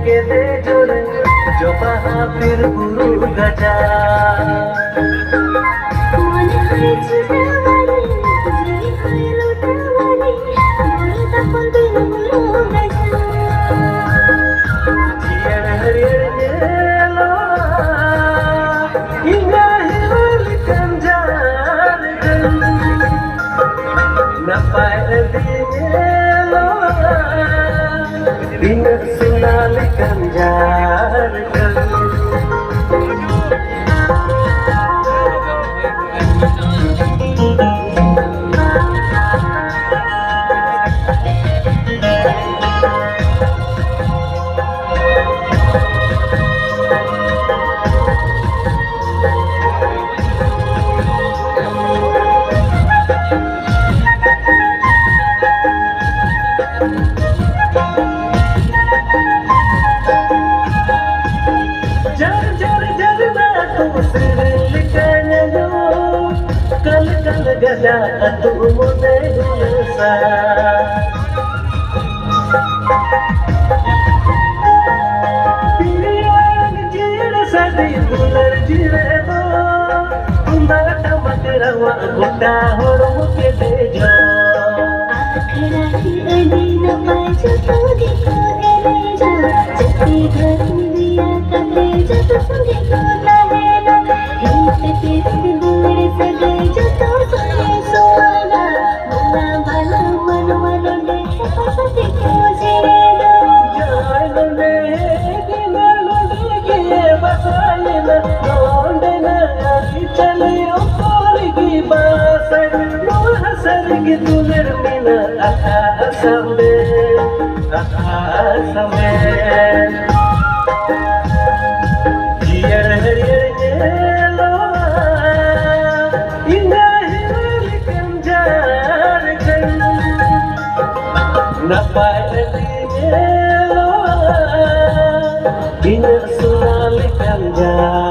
के दे जोरे जो बहादुर गुरु गजा मन है छुड़ावानी जी है लुटावानी बोलता पल बिन गुरु गजा जियर हरियर लो इंगा हिल कंजार न पाए दिने लो दिन सुनाल कंजार गजा तू मुझे गुलसा पियान जीर सदी दुलर जीरे दो तुम्हारा टमकरवा गुड्डा होड़ मुके दे जो आखरा की अली न पाछो तो देखो एले जा जती घर दिया कते जत संगे को ना है ना हित तेरे दूर से गई जो तो सोना भला भला मन मन दे सपते को जेना जान ले दिन लुटे के बसाए न ढूंढ न चले ऊपर की बास नो हसर की दुलर मिला आखा समय जियर हरियर लो इंगा हिल कंजार न पाए दिने लो दिन सुनाल कंजार